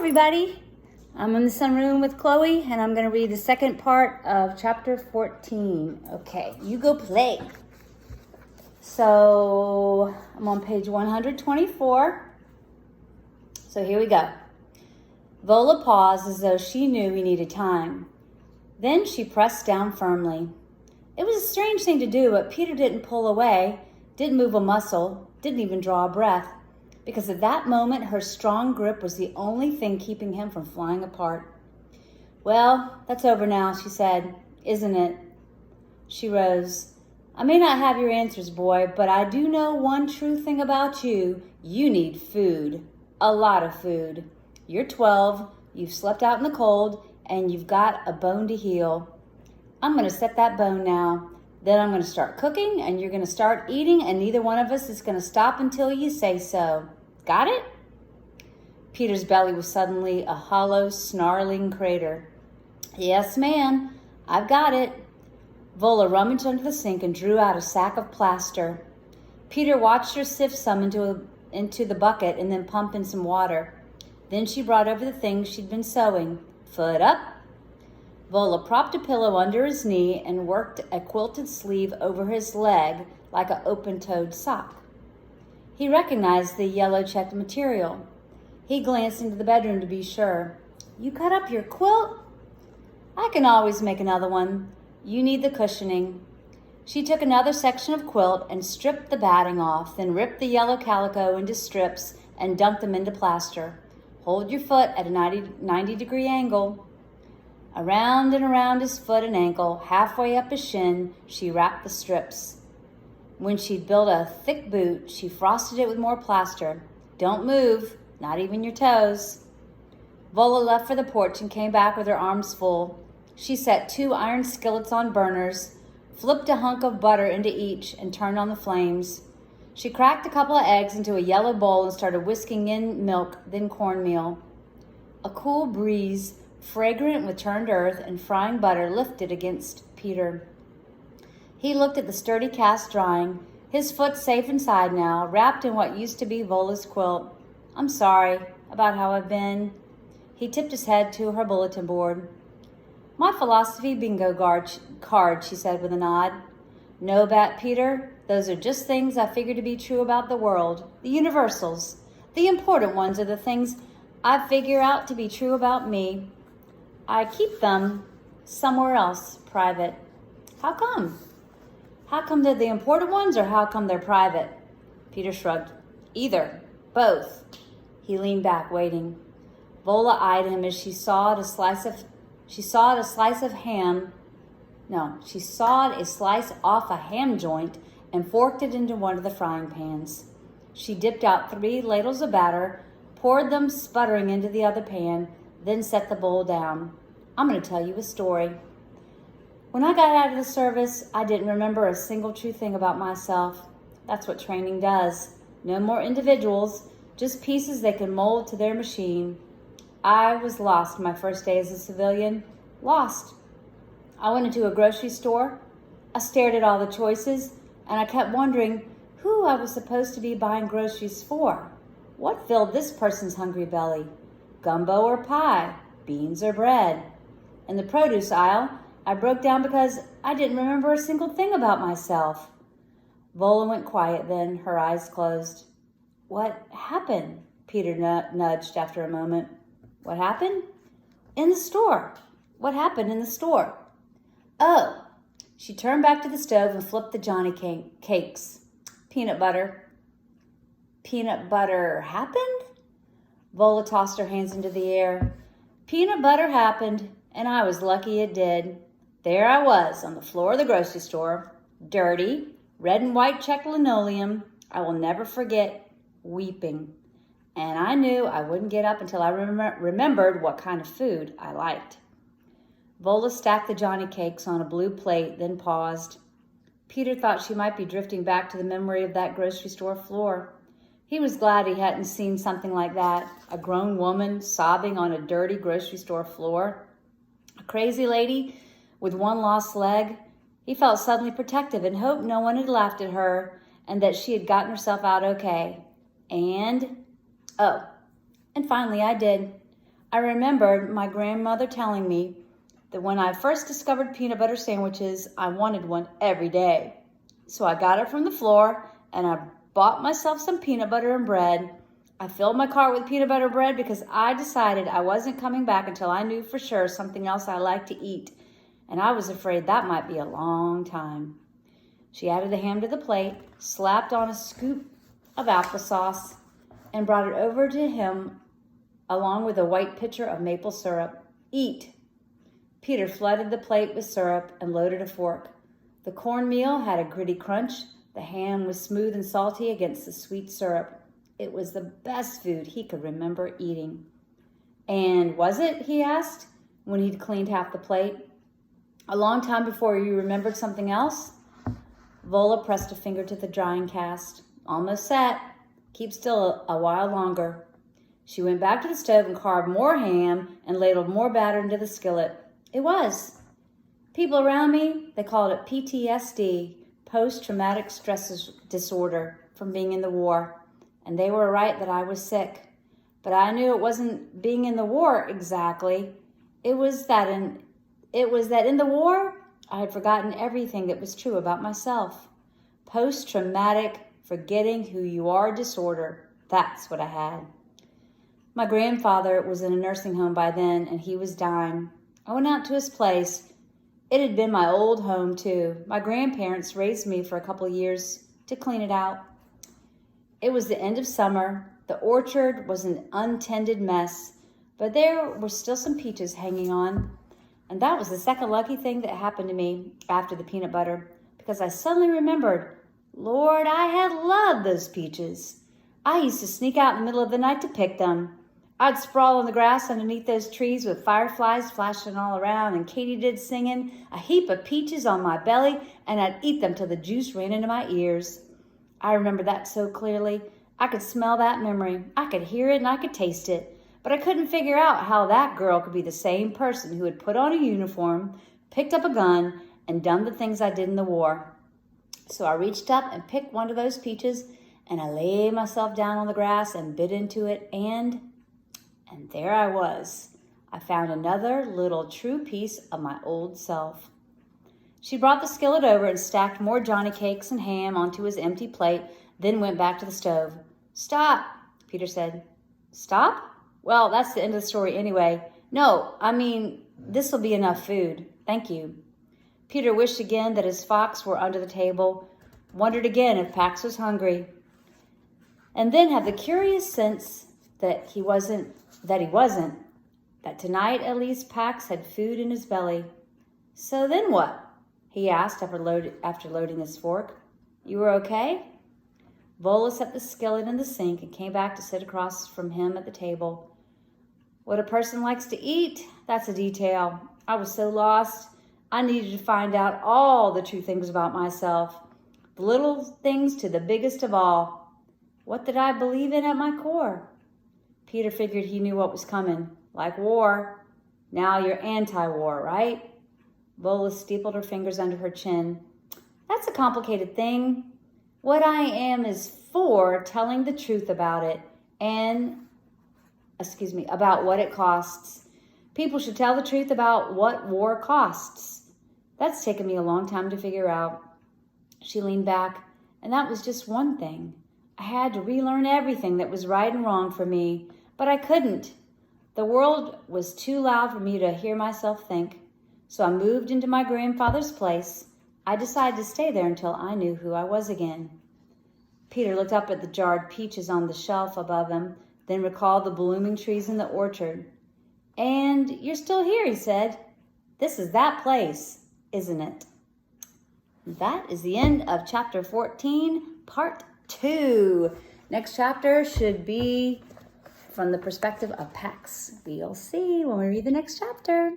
everybody. I'm in the sunroom with Chloe, and I'm going to read the second part of chapter 14. Okay, you go play. So I'm on page 124. So here we go. Vola paused as though she knew he needed time. Then she pressed down firmly. It was a strange thing to do, but Peter didn't pull away, didn't move a muscle, didn't even draw a breath, because at that moment her strong grip was the only thing keeping him from flying apart. Well, that's over now, she said. Isn't it? She rose. I may not have your answers, boy, but I do know one true thing about you. You need food. A lot of food. You're 12, you've slept out in the cold, and you've got a bone to heal. I'm going to set that bone now. Then I'm going to start cooking, and you're going to start eating, and neither one of us is going to stop until you say so. Got it? Peter's belly was suddenly a hollow, snarling crater. Yes, ma'am. I've got it. Vola rummaged under the sink and drew out a sack of plaster. Peter watched her sift some into the bucket and then pump in some water. Then she brought over the things she'd been sewing. Foot up. Vola propped a pillow under his knee and worked a quilted sleeve over his leg like an open-toed sock. He recognized the yellow checked material. He glanced into the bedroom to be sure. You cut up your quilt? I can always make another one. You need the cushioning. She took another section of quilt and stripped the batting off, then ripped the yellow calico into strips and dunked them into plaster. Hold your foot at a 90-degree angle. Around and around his foot and ankle, halfway up his shin, she wrapped the strips. When she'd built a thick boot, she frosted it with more plaster. Don't move, not even your toes. Vola left for the porch and came back with her arms full. She set 2 iron skillets on burners, flipped a hunk of butter into each, and turned on the flames. She cracked a couple of eggs into a yellow bowl and started whisking in milk, then cornmeal. A cool breeze, fragrant with turned earth and frying butter, lifted against Peter. He looked at the sturdy cast drying, his foot safe inside now, wrapped in what used to be Vola's quilt. I'm sorry about how I've been. He tipped his head to her bulletin board. My philosophy bingo card, she said with a nod. No bet, Peter. Those are just things I figure to be true about the world. The universals. The important ones are the things I figure out to be true about me. I keep them somewhere else, private. How come? How come they're the important ones, or how come they're private? Peter shrugged. Either. Both. He leaned back, waiting. Vola eyed him as she sawed a slice off a ham joint and forked it into one of the frying pans. She dipped out 3 ladles of batter, poured them sputtering into the other pan, then set the bowl down. I'm going to tell you a story. When I got out of the service, I didn't remember a single true thing about myself. That's what training does. No more individuals, just pieces they can mold to their machine. I was lost my first day as a civilian. Lost. I went into a grocery store. I stared at all the choices, and I kept wondering who I was supposed to be buying groceries for. What filled this person's hungry belly? Gumbo or pie? Beans or bread? In the produce aisle, I broke down because I didn't remember a single thing about myself. Vola went quiet then, her eyes closed. What happened? Peter nudged after a moment. What happened? In the store. What happened in the store? Oh. She turned back to the stove and flipped the Johnny cakes. Peanut butter. Peanut butter happened? Vola tossed her hands into the air. Peanut butter happened, and I was lucky it did. There I was on the floor of the grocery store, dirty, red and white checked linoleum. I will never forget, weeping. And I knew I wouldn't get up until I remembered what kind of food I liked. Vola stacked the Johnny cakes on a blue plate, then paused. Peter thought she might be drifting back to the memory of that grocery store floor. He was glad he hadn't seen something like that, a grown woman sobbing on a dirty grocery store floor. A crazy lady with one lost leg. He felt suddenly protective and hoped no one had laughed at her and that she had gotten herself out okay. And finally I did. I remembered my grandmother telling me that when I first discovered peanut butter sandwiches, I wanted one every day. So I got it from the floor and I bought myself some peanut butter and bread. I filled my cart with peanut butter bread because I decided I wasn't coming back until I knew for sure something else I liked to eat. And I was afraid that might be a long time. She added the ham to the plate, slapped on a scoop of applesauce, and brought it over to him along with a white pitcher of maple syrup. Eat. Peter flooded the plate with syrup and loaded a fork. The cornmeal had a gritty crunch. The ham was smooth and salty against the sweet syrup. It was the best food he could remember eating. And was it? He asked when he'd cleaned half the plate. A long time before you remembered something else? Vola pressed a finger to the drying cast. Almost set. Keep still a while longer. She went back to the stove and carved more ham and ladled more batter into the skillet. It was. People around me, they called it PTSD, post-traumatic stress disorder, from being in the war. And they were right that I was sick. But I knew it wasn't being in the war exactly. It was that in the war, I had forgotten everything that was true about myself. Post-traumatic, forgetting who you are disorder. That's what I had. My grandfather was in a nursing home by then, and he was dying. I went out to his place. It had been my old home, too. My grandparents raised me for a couple of years to clean it out. It was the end of summer. The orchard was an untended mess, but there were still some peaches hanging on. And that was the second lucky thing that happened to me after the peanut butter, because I suddenly remembered, Lord, I had loved those peaches. I used to sneak out in the middle of the night to pick them. I'd sprawl on the grass underneath those trees with fireflies flashing all around and katydids singing, a heap of peaches on my belly, and I'd eat them till the juice ran into my ears. I remember that so clearly. I could smell that memory. I could hear it and I could taste it. But I couldn't figure out how that girl could be the same person who had put on a uniform, picked up a gun, and done the things I did in the war. So I reached up and picked one of those peaches, and I laid myself down on the grass and bit into it, and there I was. I found another little true piece of my old self. She brought the skillet over and stacked more Johnny cakes and ham onto his empty plate, then went back to the stove. Stop, Peter said. Stop? Well, that's the end of the story anyway. No, I mean, this'll be enough food. Thank you. Peter wished again that his fox were under the table, wondered again if Pax was hungry, and then had the curious sense that he wasn't, that tonight at least Pax had food in his belly. So then what? He asked after loading his fork. You were okay? Vola set the skillet in the sink and came back to sit across from him at the table. What a person likes to eat, that's a detail. I was so lost. I needed to find out all the true things about myself, the little things to the biggest of all. What did I believe in at my core? Peter figured he knew what was coming, like war. Now you're anti-war, right? Vola steepled her fingers under her chin. That's a complicated thing. What I am is for telling the truth about it about what it costs. People should tell the truth about what war costs. That's taken me a long time to figure out. She leaned back, and that was just one thing. I had to relearn everything that was right and wrong for me, but I couldn't. The world was too loud for me to hear myself think. So I moved into my grandfather's place. I decided to stay there until I knew who I was again. Peter looked up at the jarred peaches on the shelf above him, then recalled the blooming trees in the orchard. And you're still here, he said. This is that place, isn't it? That is the end of chapter 14, part 2. Next chapter should be from the perspective of Pax. We'll see when we read the next chapter.